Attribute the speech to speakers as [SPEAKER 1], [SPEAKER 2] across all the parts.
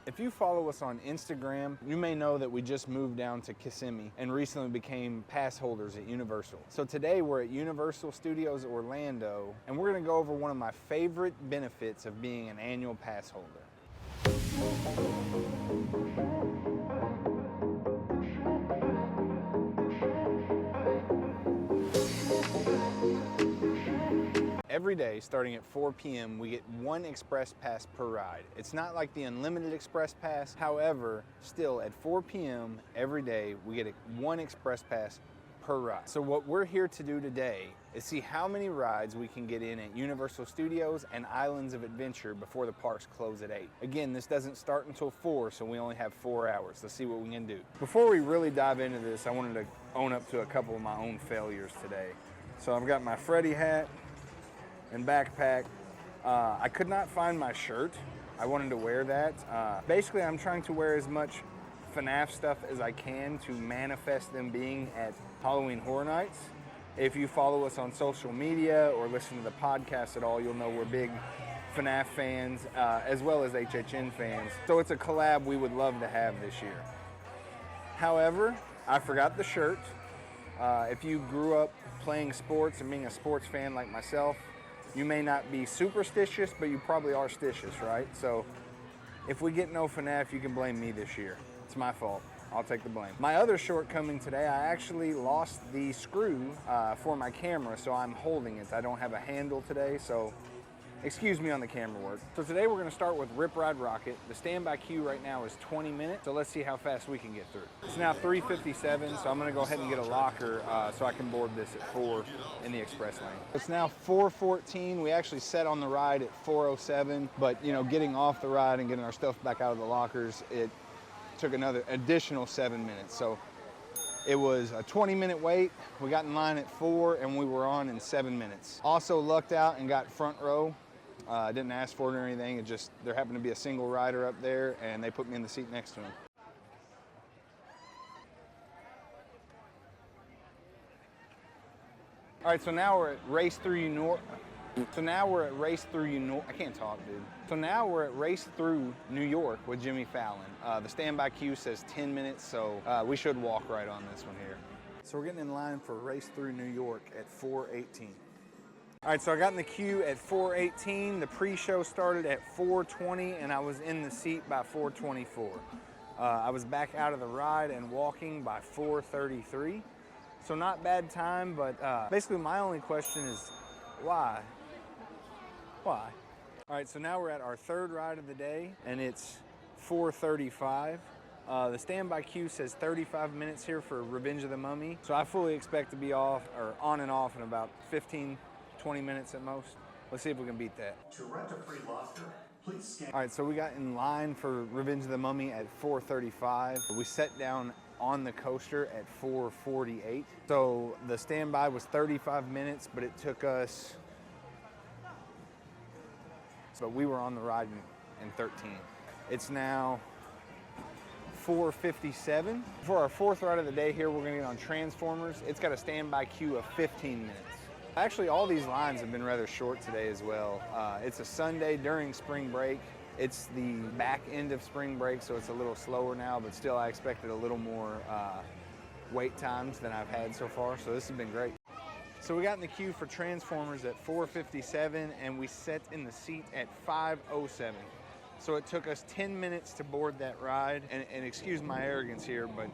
[SPEAKER 1] If you follow us on Instagram, you may know that we just moved down to Kissimmee and recently became pass holders at Universal. So today we're at Universal Studios Orlando, and we're gonna go over one of my favorite benefits of being an annual pass holder. Every day, starting at 4 p.m., we get one express pass per ride. It's not like the unlimited express pass. However, still at 4 p.m. every day, we get one express pass per ride. So what we're here to do today is see how many rides we can get in at Universal Studios and Islands of Adventure before the parks close at 8. Again, this doesn't start until 4, so we only have 4 hours. Let's see what we can do. Before we really dive into this, I wanted to own up to a couple of my own failures today. So I've got my Freddy hat and backpack. I could not find my shirt. I wanted to wear that. Basically, I'm trying to wear as much FNAF stuff as I can to manifest them being at Halloween Horror Nights. If you follow us on social media or listen to the podcast at all, you'll know we're big FNAF fans as well as HHN fans. So it's a collab we would love to have this year. However, I forgot the shirt. If you grew up playing sports and being a sports fan like myself, you may not be superstitious, but you probably are stitious, right? So if we get no FNAF, you can blame me this year. It's my fault. I'll take the blame. My other shortcoming today, I actually lost the screw for my camera, so I'm holding it. I don't have a handle today, so excuse me on the camera work. So today we're gonna start with Rip Ride Rockit. The standby queue right now is 20 minutes, so let's see how fast we can get through. It's now 3:57, so I'm gonna go ahead and get a locker so I can board this at 4 in the express lane. It's now 4:14. We actually set on the ride at 4:07, but you know, getting off the ride and getting our stuff back out of the lockers, it took another additional 7 minutes. So it was a 20-minute wait. We got in line at 4 and we were on in 7 minutes. Also lucked out and got front row. I didn't ask for it or anything. It just, there happened to be a single rider up there and they put me in the seat next to him. All right, so now we're at Race Through New York. I can't talk, dude. So now we're at Race Through New York with Jimmy Fallon. The standby queue says 10 minutes, so we should walk right on this one here. So we're getting in line for Race Through New York at 4:18. All right, so I got in the queue at 4:18. The pre-show started at 4:20, and I was in the seat by 4:24. I was back out of the ride and walking by 4:33. So not bad time, but basically my only question is, why? Why? All right, so now we're at our third ride of the day, and it's 4:35. The standby queue says 35 minutes here for Revenge of the Mummy. So I fully expect to be off or on and off in about 15, 20 minutes at most. Let's see if we can beat that.
[SPEAKER 2] To rent a free locker, please scan.
[SPEAKER 1] All right, so we got in line for Revenge of the Mummy at 4:35. We sat down on the coaster at 4:48. So the standby was 35 minutes, but it took us, but we were on the ride in 13. It's now 4:57. For our fourth ride of the day here, we're gonna get on Transformers. It's got a standby queue of 15 minutes. Actually, all these lines have been rather short today as well. It's a Sunday during spring break. It's the back end of spring break, so it's a little slower now, but still I expected a little more wait times than I've had so far, so this has been great. So we got in the queue for Transformers at 4:57, and we sat in the seat at 5:07. So it took us 10 minutes to board that ride, and excuse my arrogance here, but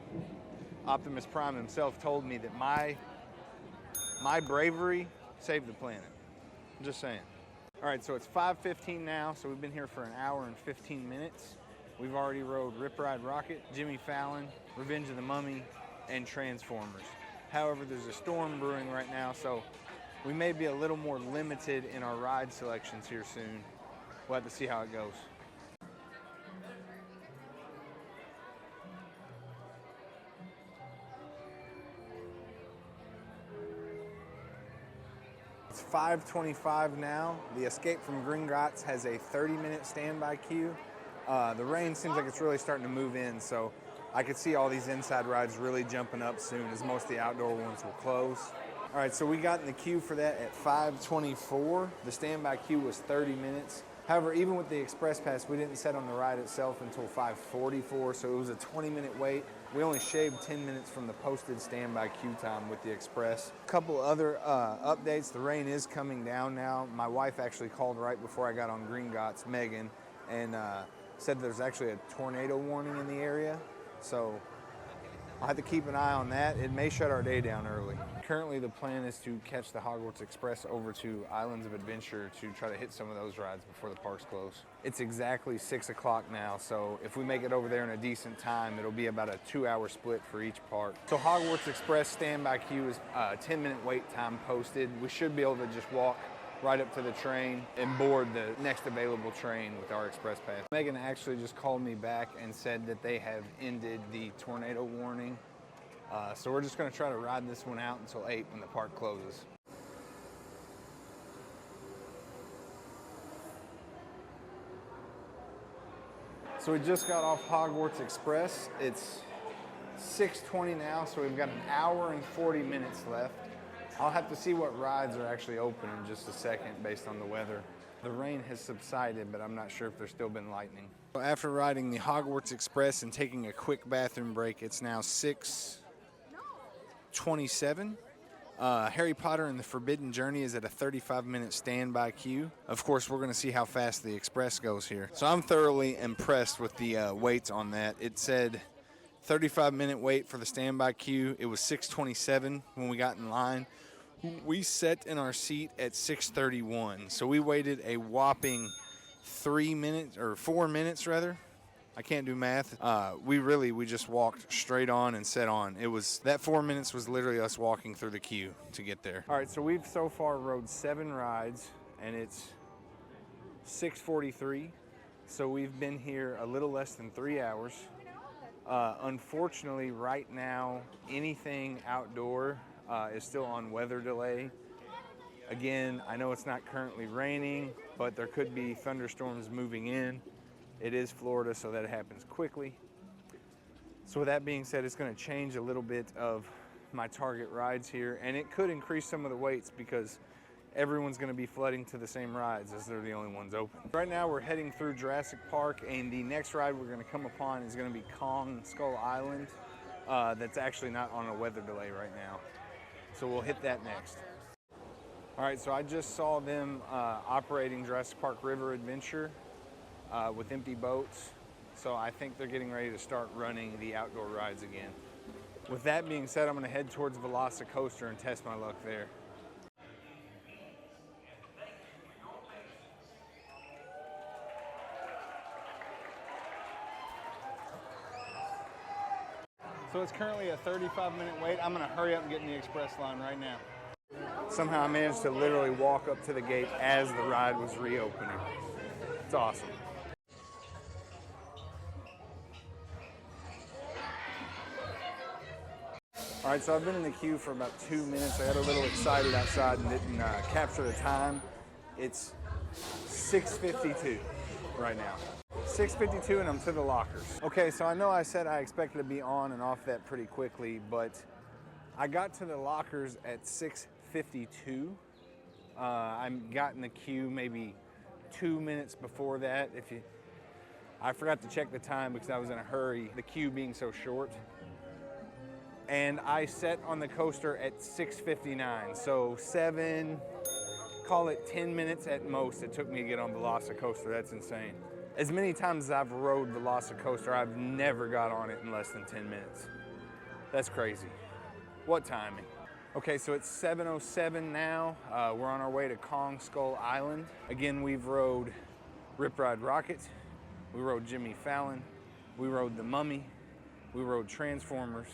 [SPEAKER 1] Optimus Prime himself told me that my bravery saved the planet. I'm just saying. All right, so it's 5:15 now, so we've been here for an hour and 15 minutes. We've already rode Rip Ride Rockit, Jimmy Fallon, Revenge of the Mummy, and Transformers. However, there's a storm brewing right now, so we may be a little more limited in our ride selections here soon. We'll have to see how it goes. It's 5:25 now. The Escape from Gringotts has a 30-minute standby queue. The rain seems like it's really starting to move in, so I could see all these inside rides really jumping up soon as most of the outdoor ones will close. All right, so we got in the queue for that at 5:24. The standby queue was 30 minutes. However, even with the Express Pass, we didn't set on the ride itself until 5:44, so it was a 20-minute wait. We only shaved 10 minutes from the posted standby queue time with the Express. A couple other updates. The rain is coming down now. My wife actually called right before I got on Gringotts, Megan, and said there's actually a tornado warning in the area. So I'll have to keep an eye on that. It may shut our day down early. Currently, the plan is to catch the Hogwarts Express over to Islands of Adventure to try to hit some of those rides before the parks close. It's exactly 6 o'clock now, so if we make it over there in a decent time, it'll be about a 2-hour split for each park. So Hogwarts Express standby queue is 10-minute wait time posted. We should be able to just walk right up to the train and board the next available train with our Express Pass. Megan actually just called me back and said that they have ended the tornado warning. So we're just gonna try to ride this one out until 8 when the park closes. So we just got off Hogwarts Express. It's 6:20 now, so we've got an hour and 40 minutes left. I'll have to see what rides are actually open in just a second based on the weather. The rain has subsided, but I'm not sure if there's still been lightning. After riding the Hogwarts Express and taking a quick bathroom break, it's now 6:27. Harry Potter and the Forbidden Journey is at a 35-minute standby queue. Of course, we're going to see how fast the Express goes here. So I'm thoroughly impressed with the waits on that. It said 35-minute wait for the standby queue. It was 6:27 when we got in line. We sat in our seat at 6:31, so we waited a whopping 4 minutes rather. I can't do math. We just walked straight on and sat on. That 4 minutes was literally us walking through the queue to get there. All right, so we've so far rode 7 rides, and it's 6:43. So we've been here a little less than 3 hours. Unfortunately, right now, anything outdoor is still on weather delay. Again, I know it's not currently raining, but there could be thunderstorms moving in. It is Florida, so that happens quickly. So with that being said, it's going to change a little bit of my target rides here, and it could increase some of the waits because everyone's going to be flooding to the same rides as they're the only ones open. Right now we're heading through Jurassic Park, and the next ride we're going to come upon is going to be Kong Skull Island. That's actually not on a weather delay right now. So we'll hit that next. All right, so I just saw them operating Jurassic Park River Adventure with empty boats. So I think they're getting ready to start running the outdoor rides again. With that being said, I'm gonna head towards Velocicoaster and test my luck there. So it's currently a 35-minute wait. I'm gonna hurry up and get in the express line right now. Somehow I managed to literally walk up to the gate as the ride was reopening. It's awesome. All right, so I've been in the queue for about 2 minutes. I got a little excited outside and didn't capture the time. It's 6:52 right now. 6:52 and I'm to the lockers. Okay, so I know I said I expected to be on and off that pretty quickly, but I got to the lockers at 6:52. I got in the queue maybe 2 minutes before that. I forgot to check the time because I was in a hurry, the queue being so short. And I sat on the coaster at 6:59, so call it 10 minutes at most it took me to get on Velocicoaster. That's insane. As many times as I've rode Velocicoaster, I've never got on it in less than 10 minutes. That's crazy. What timing? Okay, so it's 7:07 now. We're on our way to Kong Skull Island. Again, we've rode Rip Ride Rockit, we rode Jimmy Fallon, we rode The Mummy, we rode Transformers,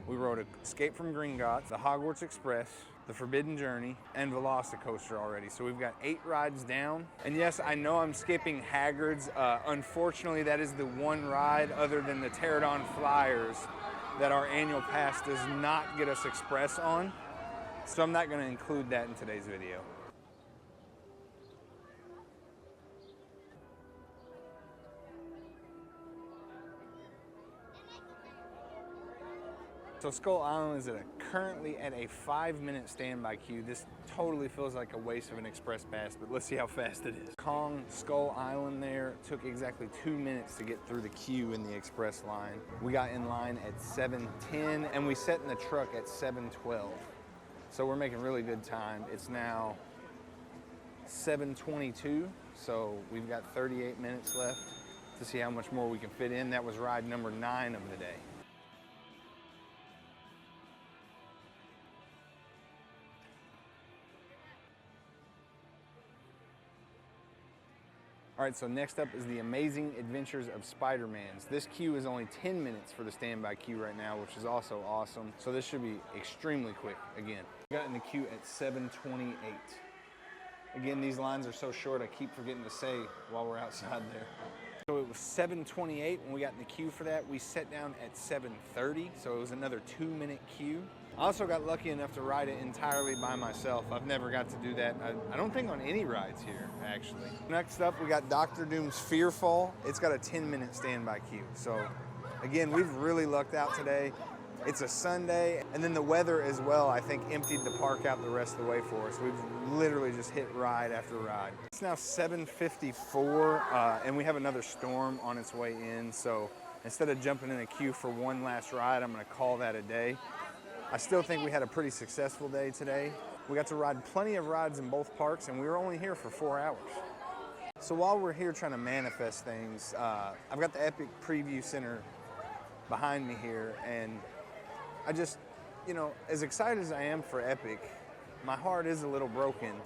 [SPEAKER 1] we rode Escape from Gringotts, the Hogwarts Express, the Forbidden Journey, and Velocicoaster already. So we've got 8 rides down. And yes, I know I'm skipping Hagrid's. Unfortunately, that is the one ride other than the Pterodon Flyers that our annual pass does not get us express on. So I'm not going to include that in today's video. So Skull Island is currently at a 5-minute standby queue. This totally feels like a waste of an express pass, but let's see how fast it is. Kong Skull Island there took exactly 2 minutes to get through the queue in the express line. We got in line at 7:10 and we sat in the truck at 7:12. So we're making really good time. It's now 7:22, so we've got 38 minutes left to see how much more we can fit in. That was ride number 9 of the day. All right, so next up is The Amazing Adventures of Spider-Mans. This queue is only 10 minutes for the standby queue right now, which is also awesome. So this should be extremely quick again. We got in the queue at 7:28. Again, these lines are so short, I keep forgetting to say while we're outside there. So it was 7:28 when we got in the queue for that. We sat down at 7:30, so it was another 2-minute queue. I also got lucky enough to ride it entirely by myself. I've never got to do that. I don't think on any rides here, actually. Next up, we got Dr. Doom's Fearfall. It's got a 10-minute standby queue. So again, we've really lucked out today. It's a Sunday, and then the weather as well, I think, emptied the park out the rest of the way for us. We've literally just hit ride after ride. It's now 7:54, and we have another storm on its way in. So instead of jumping in a queue for one last ride, I'm gonna call that a day. I still think we had a pretty successful day today. We got to ride plenty of rides in both parks, and we were only here for 4 hours. So while we're here trying to manifest things, I've got the Epic Preview Center behind me here, and I just, as excited as I am for Epic, my heart is a little broken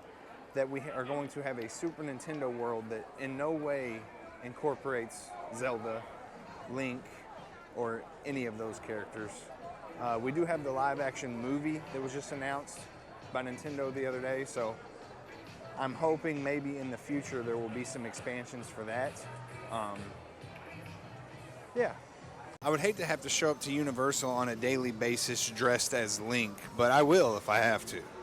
[SPEAKER 1] that we are going to have a Super Nintendo world that in no way incorporates Zelda, Link, or any of those characters. We do have the live-action movie that was just announced by Nintendo the other day, so I'm hoping maybe in the future there will be some expansions for that. Yeah. I would hate to have to show up to Universal on a daily basis dressed as Link, but I will if I have to.